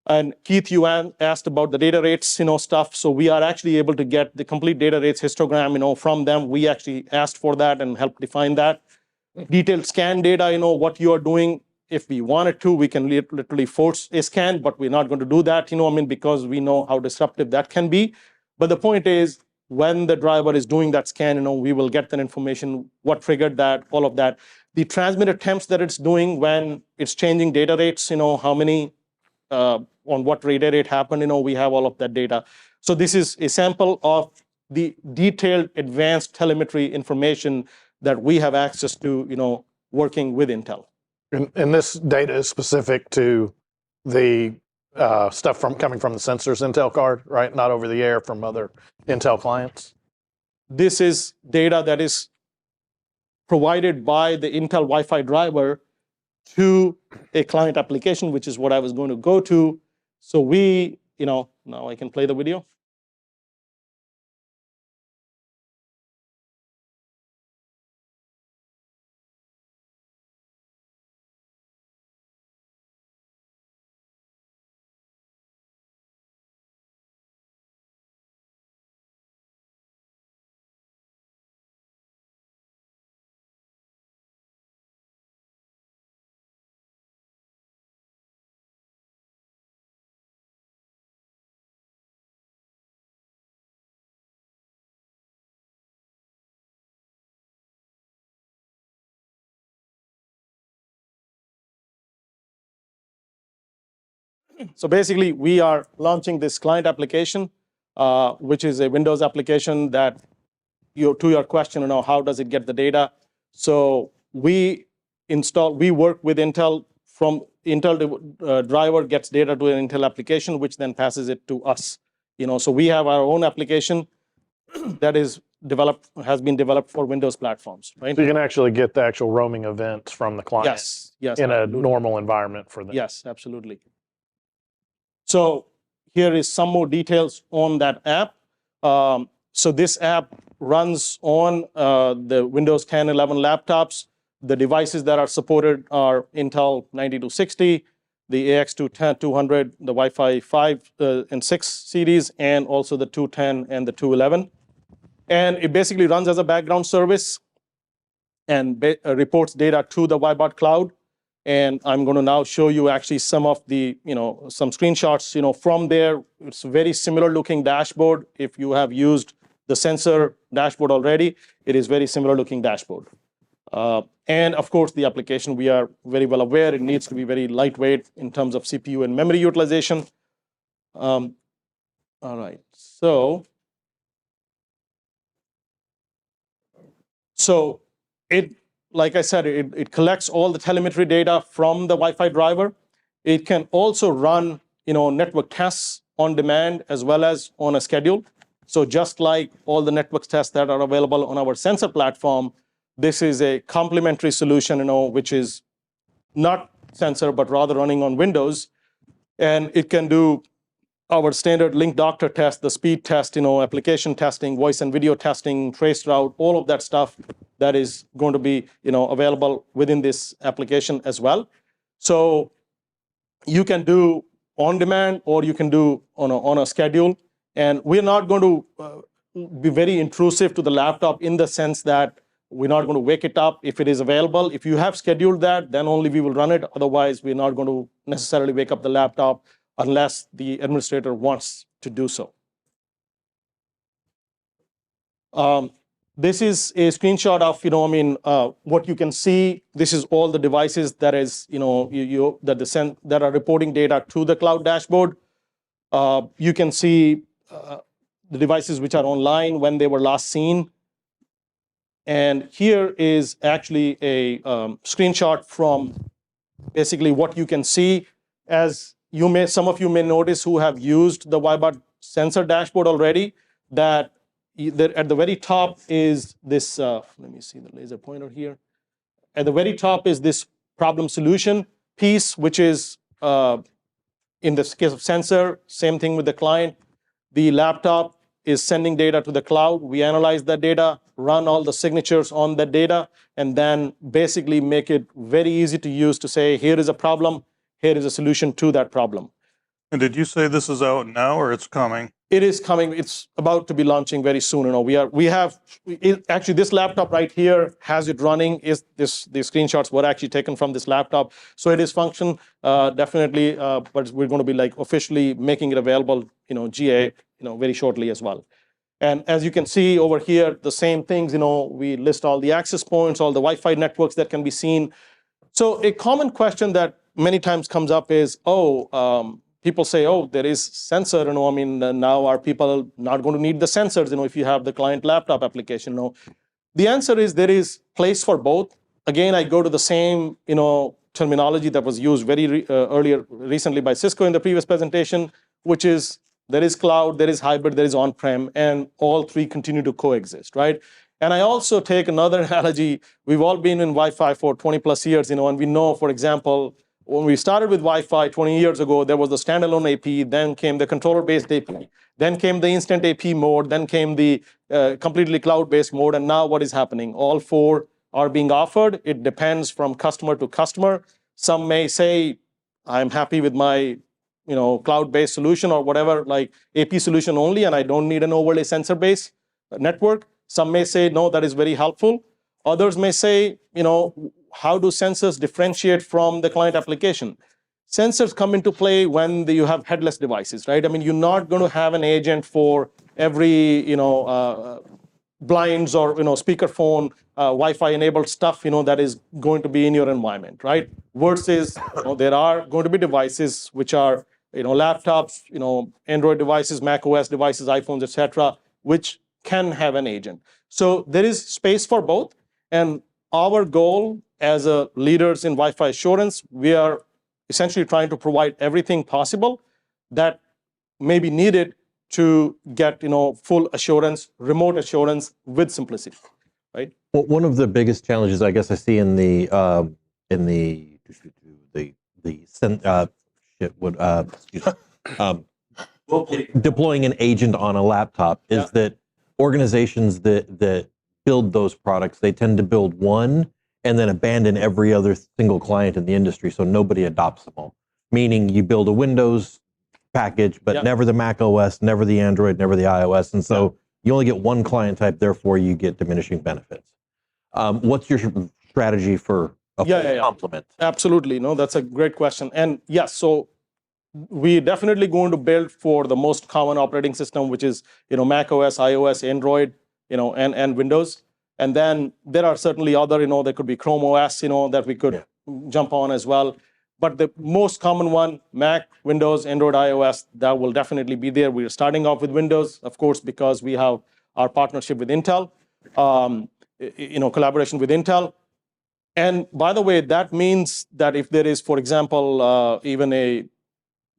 And Keith, you asked about the data rates, stuff. So we are actually able to get the complete data rates histogram, from them. We actually asked for that and helped define that. Detailed scan data, what you are doing. If we wanted to, we can literally force a scan, but we're not going to do that, because we know how disruptive that can be. But the point is, when the driver is doing that scan, we will get that information, what triggered that, all of that. The transmit attempts that it's doing when it's changing data rates, how many, on what data rate happened, we have all of that data. So this is a sample of the detailed advanced telemetry information that we have access to, working with Intel. And this data is specific to the stuff coming from the sensors Intel card, right? Not over the air from other Intel clients. This is data that is provided by the Intel Wi-Fi driver to a client application, which is what I was going to go to. So we, now I can play the video. So basically, we are launching this client application, which is a Windows application that, to your question, how does it get the data? So we work with Intel. From Intel driver gets data to an Intel application, which then passes it to us. So we have our own application that has been developed for Windows platforms, right? So you can actually get the actual roaming events from the client. Yes, in a normal environment for them. Yes, absolutely. So here is some more details on that app. So this app runs on the Windows 10, 11 laptops. The devices that are supported are Intel 9260, the AX200, the Wi-Fi 5 and 6 series, and also the 210 and the 211. And it basically runs as a background service and reports data to the Ybot cloud. And I'm going to now show you actually some of the, some screenshots, from there. It's a very similar looking dashboard. If you have used the sensor dashboard already, it is very similar looking dashboard. And of course, the application, we are very well aware, it needs to be very lightweight in terms of CPU and memory utilization. All right, so it, like I said, it collects all the telemetry data from the Wi-Fi driver. It can also run, network tests on demand as well as on a schedule. So just like all the network tests that are available on our sensor platform, this is a complementary solution, which is not sensor, but rather running on Windows. And it can do our standard link doctor test, the speed test, application testing, voice and video testing, trace route, all of that stuff that is going to be, available within this application as well. So you can do on demand, or you can do on a schedule. And we're not going to be very intrusive to the laptop in the sense that we're not going to wake it up if it is available. If you have scheduled that, then only we will run it. Otherwise, we're not going to necessarily wake up the laptop unless the administrator wants to do so. this is a screenshot of, what you can see. This is all the devices that is, that are reporting data to the cloud dashboard. You can see the devices which are online when they were last seen. And here is actually a screenshot from basically what you can see. As some of you may notice who have used the Ybot sensor dashboard already, that at the very top is this, let me see the laser pointer here. At the very top is this problem solution piece, which is in this case of sensor, same thing with the client. The laptop is sending data to the cloud. We analyze that data, run all the signatures on that data, and then basically make it very easy to use to say, here is a problem, here is a solution to that problem. And did you say this is out now or it's coming? It is coming. It's about to be launching very soon. Actually, this laptop right here has it running. The screenshots were actually taken from this laptop, so it is function definitely. But we're going to be like officially making it available, GA, very shortly as well. And as you can see over here, the same things. We list all the access points, all the Wi-Fi networks that can be seen. So a common question that many times comes up is, people say, there is sensor, now are people not going to need the sensors, if you have the client laptop application? No. The answer is there is place for both. Again, I go to the same, terminology that was used very recently by Cisco in the previous presentation, which is there is cloud, there is hybrid, there is on-prem, and all three continue to coexist, right? And I also take another analogy. We've all been in Wi-Fi for 20 plus years, and we know, for example, when we started with Wi-Fi 20 years ago, there was the standalone AP, then came the controller-based AP, then came the instant AP mode, then came the completely cloud-based mode, and now what is happening? All four are being offered. It depends from customer to customer. Some may say, I'm happy with my cloud-based solution or whatever, like AP solution only, and I don't need an overlay sensor-based network. Some may say, no, that is very helpful. Others may say, how do sensors differentiate from the client application? Sensors come into play when you have headless devices, right? You're not going to have an agent for every, blinds or, speakerphone, Wi-Fi enabled stuff, that is going to be in your environment, right? Versus, there are going to be devices which are, laptops, Android devices, Mac OS devices, iPhones, etc., which can have an agent. So there is space for both. And our goal as leaders in Wi-Fi assurance, we are essentially trying to provide everything possible that may be needed to get full assurance, remote assurance with simplicity, right? Well, one of the biggest challenges I guess I see in deploying an agent on a laptop is that organizations that build those products, they tend to build one and then abandon every other single client in the industry, so nobody adopts them all. Meaning you build a Windows package, but never the Mac OS, never the Android, never the iOS, and so you only get one client type, therefore you get diminishing benefits. What's your strategy for a full complement? Absolutely, no, that's a great question. And yes, so we're definitely going to build for the most common operating system, which is Mac OS, iOS, Android, and Windows. And then there are certainly other, there could be Chrome OS, that we could jump on as well. But the most common one, Mac, Windows, Android, iOS, that will definitely be there. We're starting off with Windows, of course, because we have our partnership with Intel, collaboration with Intel. And by the way, that means that if there is, for example, even a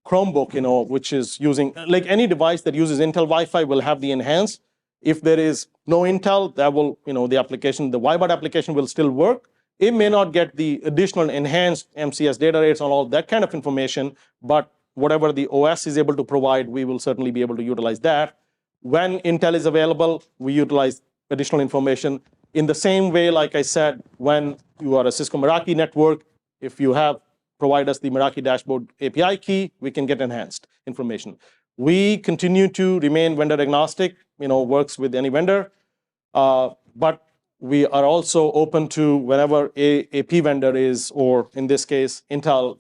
Chromebook, which is using, like any device that uses Intel Wi-Fi will have the enhanced. If there is no Intel, that will, the application, the Ybot application will still work. It may not get the additional enhanced MCS data rates and all that kind of information, but whatever the OS is able to provide, we will certainly be able to utilize that. When Intel is available, we utilize additional information. In the same way, like I said, when you are a Cisco Meraki network, if you provide us the Meraki dashboard API key, we can get enhanced information. We continue to remain vendor-agnostic, works with any vendor, but we are also open to whenever a AP vendor is, or in this case, Intel,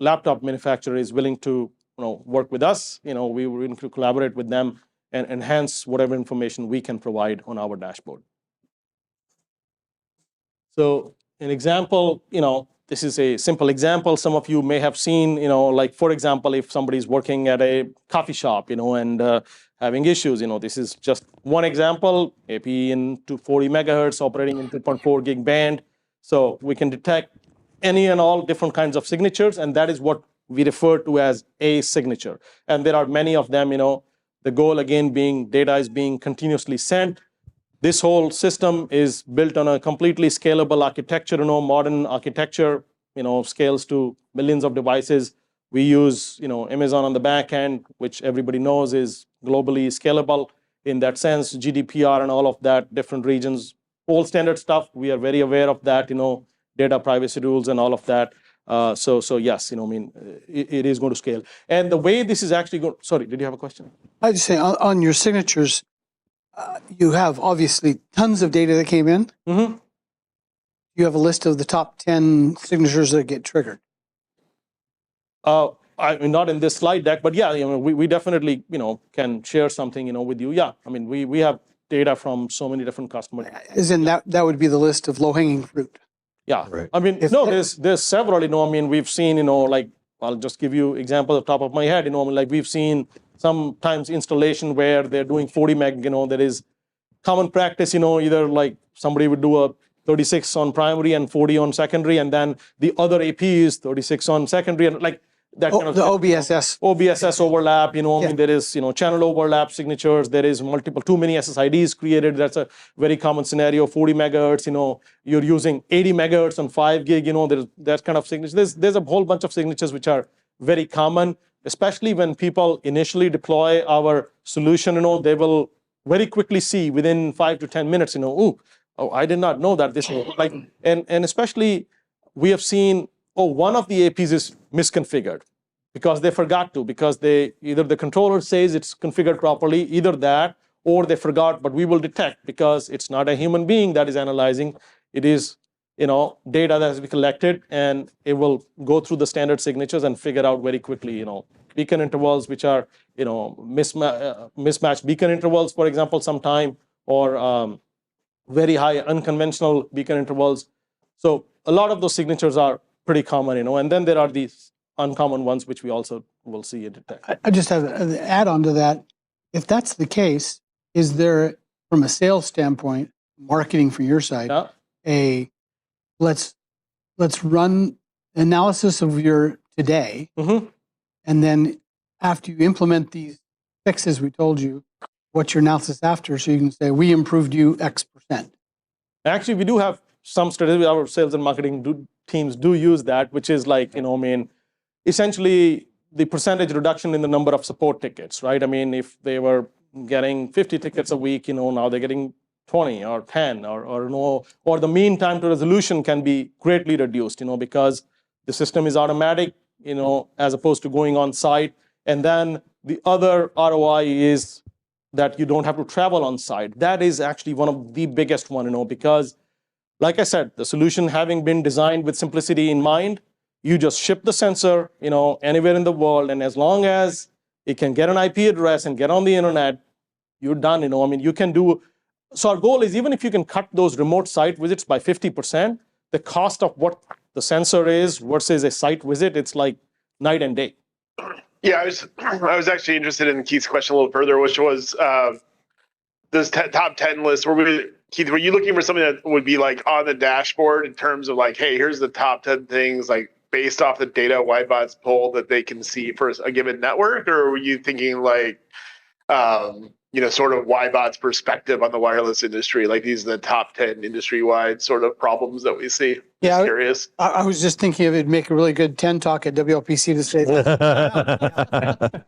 laptop manufacturer is willing to, work with us. We were willing to collaborate with them and enhance whatever information we can provide on our dashboard. So an example, this is a simple example. Some of you may have seen, like for example, if somebody's working at a coffee shop, and having issues, this is just one example, AP in 240 megahertz operating in 2.4 gig band. So we can detect any and all different kinds of signatures, and that is what we refer to as a signature. And there are many of them, the goal again being data is being continuously sent. This whole system is built on a completely scalable architecture, modern architecture, scales to millions of devices. We use, Amazon on the back end, which everybody knows is globally scalable in that sense, GDPR and all of that, different regions, all standard stuff. We are very aware of that, data privacy rules and all of that. So yes, it is going to scale. And the way this is actually going, sorry, did you have a question? I just say on your signatures, you have obviously tons of data that came in. Mm-hmm. You have a list of the top 10 signatures that get triggered. I mean, not in this slide deck, but yeah, we definitely, can share something, with you. Yeah, I mean, we have data from so many different customers. As in that would be the list of low-hanging fruit. Yeah, Right. I mean, there's several, I mean, we've seen, like, I'll just give you example off the top of my head, like we've seen sometimes installation where they're doing 40 meg, that is common practice, either like somebody would do a 36 on primary and 40 on secondary, and then the other AP is 36 on secondary, and like that kind of the OBSS. OBSS overlap, I mean, there is, channel overlap signatures, there is too many SSIDs created. That's a very common scenario. 40 megahertz, you're using 80 megahertz on 5 gig, there's that kind of signatures. There's a whole bunch of signatures which are very common, especially when people initially deploy our solution, they will very quickly see within 5 to 10 minutes, oh, I did not know that this was like, and especially we have seen, one of the APs is misconfigured because they forgot to, because either the controller says it's configured properly, either that, or they forgot, but we will detect because it's not a human being that is analyzing. It is, data that has been collected, and it will go through the standard signatures and figure out very quickly, beacon intervals, which are, mismatched beacon intervals, for example, sometime, or very high unconventional beacon intervals. So a lot of those signatures are pretty common, and then there are these uncommon ones, which we also will see and detect. I just have an add-on to that. If that's the case, is there, from a sales standpoint, marketing from your side, let's run analysis of your today, and then after you implement these fixes we told you, what's your analysis after, so you can say, we improved you X%. Actually, we do have some strategy. Our sales and marketing teams do use that, which is like, essentially the percentage reduction in the number of support tickets, right? I mean, if they were getting 50 tickets a week, now they're getting 20 or 10, or the mean time to resolution can be greatly reduced, because the system is automatic, as opposed to going on site. And then the other ROI is that you don't have to travel on site. That is actually one of the biggest one, because like I said, the solution having been designed with simplicity in mind, you just ship the sensor, anywhere in the world, and as long as it can get an IP address and get on the internet, you're done, I mean, you can do. So our goal is, even if you can cut those remote site visits by 50%, the cost of what the sensor is versus a site visit, it's like night and day. Yeah, I was actually interested in Keith's question a little further, which was this top 10 list. Keith, were you looking for something that would be like on the dashboard in terms of like, hey, here's the top 10 things, like based off the data Ybot's pulled that they can see for a given network? Or were you thinking like, sort of Ybot's perspective on the wireless industry? Like, these are the top 10 industry-wide sort of problems that we see. Yeah, just curious. I was just thinking it'd make a really good 10 talk at WLPC to say that.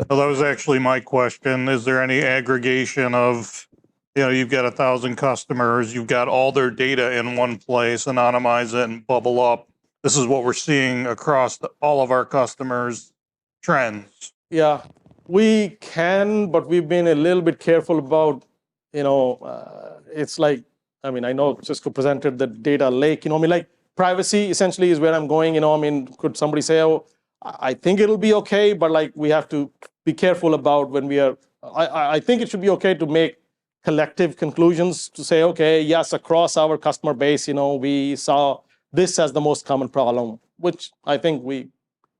Well, that was actually my question. Is there any aggregation of, you've got 1,000 customers, you've got all their data in one place, anonymize it and bubble up. This is what we're seeing across all of our customers' trends. Yeah, we can, but we've been a little bit careful about, it's like, I mean, I know Cisco presented the data lake, like privacy essentially is where I'm going, could somebody say, oh, I think it'll be okay, but like we have to be careful about when we are I think it should be okay to make collective conclusions to say, okay, yes, across our customer base, we saw this as the most common problem, which I think we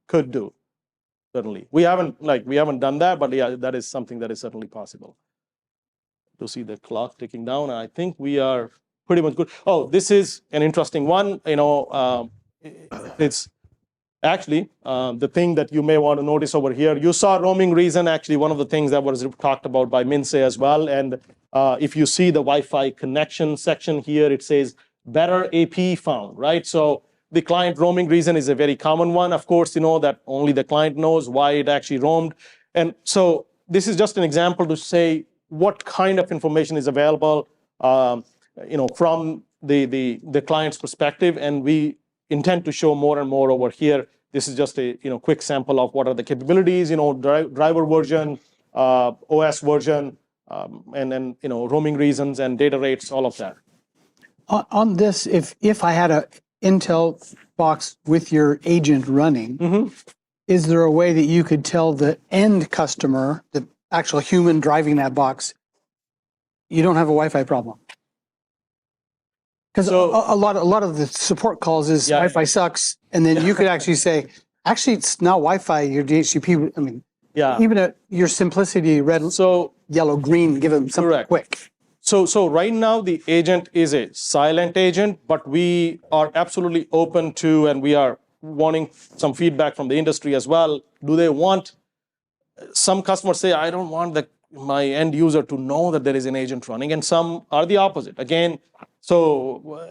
could do. Certainly, we haven't done that, but yeah, that is something that is certainly possible. To see the clock ticking down, I think we are pretty much good. Oh, this is an interesting one. It's actually the thing that you may want to notice over here. You saw roaming reason. Actually, one of the things that was talked about by Minsei as well. And if you see the Wi-Fi connection section here, it says better AP found, right? So the client roaming reason is a very common one. Of course, that only the client knows why it actually roamed. And so this is just an example to say what kind of information is available, from the client's perspective, and we intend to show more and more over here. This is just a quick sample of what are the capabilities, driver version, OS version, and then roaming reasons and data rates, all of that. On this, if I had a Intel box with your agent running, is there a way that you could tell the end customer, the actual human driving that box, you don't have a Wi-Fi problem? Because a lot of the support calls is Wi-Fi sucks, and then you could actually say, actually, it's not Wi-Fi. Your DHCP. I mean, even at your simplicity, red, yellow, green, give them something quick. So right now the agent is a silent agent, but we are absolutely open to, and we are wanting some feedback from the industry as well. Do they want? Some customers say, I don't want my end user to know that there is an agent running, and some are the opposite. Again, so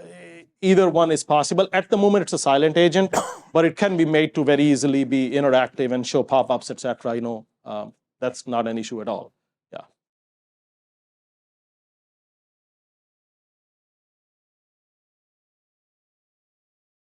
either one is possible. At the moment, it's a silent agent, but it can be made to very easily be interactive and show pop-ups, etc. That's not an issue at all.